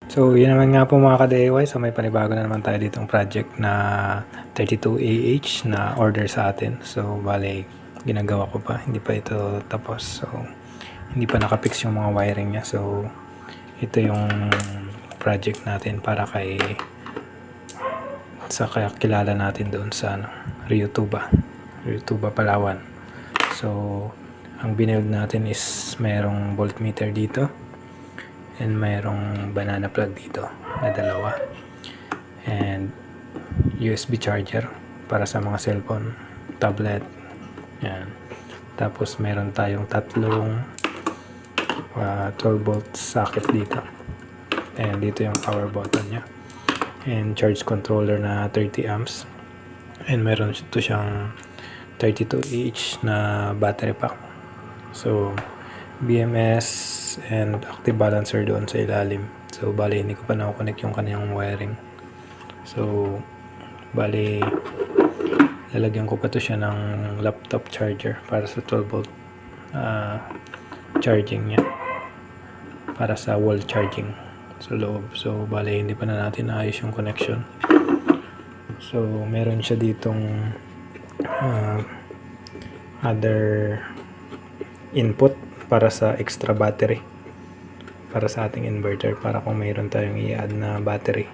So, yun naman nga po mga ka-DIY. So, may panibago na naman tayo ditong project na 32AH na order sa atin. So, bale, ginagawa ko pa. Hindi pa ito tapos. So, hindi pa nakapix yung mga wiring niya. So, ito yung project natin para sa kaya kilala natin doon sa Ryutuba, Palawan. So, ang binuild natin is mayroong voltmeter dito and mayroong banana plug dito na dalawa and USB charger para sa mga cellphone, tablet, yan. Tapos meron tayong tatlong 12 volt socket dito and dito yung power button nya and charge controller na 30 amps and meron ito siyang 32Ah na battery pack. So BMS and active balancer doon sa ilalim. So bali hindi ko pa na-connect yung kanyang wiring. So bali lalagyan ko pa to siya ng laptop charger para sa 12 volt charging niya para sa wall charging sa loob. So bali hindi pa na natin naayos yung connection. So meron siya ditong other input para sa extra battery para sa ating inverter, para kung mayroon tayong i-add na battery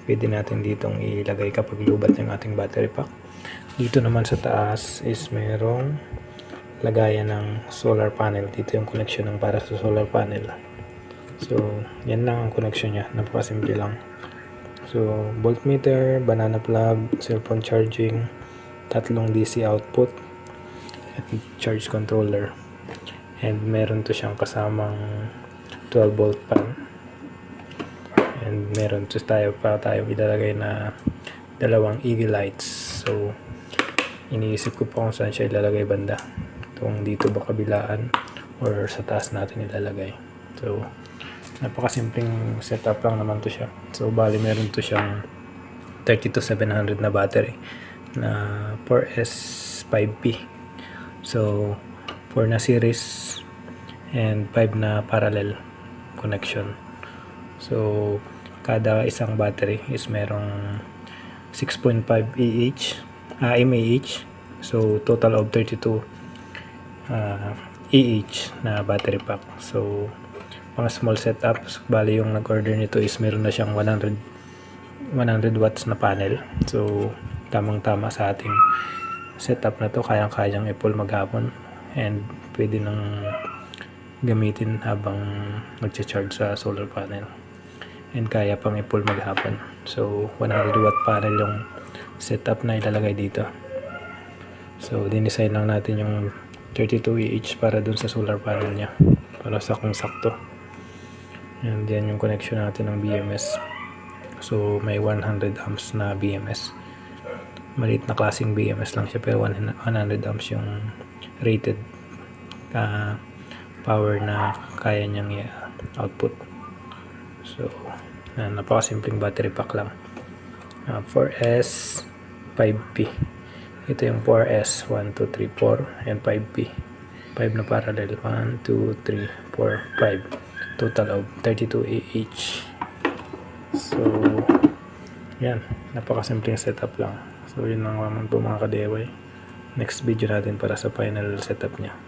pwede natin ditong ilagay kapag lubat yung ating battery pack. Dito naman sa taas is mayroong lagayan ng solar panel. Dito yung connection ng para sa solar panel. So yan lang ang connection nya, napakasimple lang. So voltmeter, banana plug, cellphone charging, tatlong DC output at charge controller. And meron to siyang kasamang 12 volt fan. And meron to tayo ilalagay na dalawang eagle lights. So iniisip ko pa kung saan siya ilalagay banda. Kung dito ba kabilaan or sa taas natin ilalagay. So napakasimpleng setup lang naman to siya. So bali meron to siyang 32700 na battery na 4S5P. So 4 na series and 5 na parallel connection. So kada isang battery is merong 6.5 mAh. So total of 32 AH na battery pack. So pang small setup, bali yung nag-order nito is meron na siyang 100 watts na panel. So tamang tama sa ating setup na to, kayang-kayang i-pull maghapon and pwede nang gamitin habang nagcha-charge sa solar panel and kaya pang i-pull maghapon. So 100 watt panel yung setup na ilalagay dito. So dinesign lang natin yung 32Ah para dun sa solar panel nya para sa kung sakto. And yan yung connection natin ng BMS. So may 100 amps na BMS. Maliit na klaseng BMS lang siya pero 100 amps yung rated power na kaya niyang output. So napakasimpleng battery pack lang. 4S 5P. Ito yung 4S 1, 2, 3, 4 and 5P. 5 na parallel 1, 2, 3, 4, 5. Total of 32AH. So yan, napakasimpleng setup lang. So yun lang naman po mga ka-DIY. Next video natin para sa final setup nya.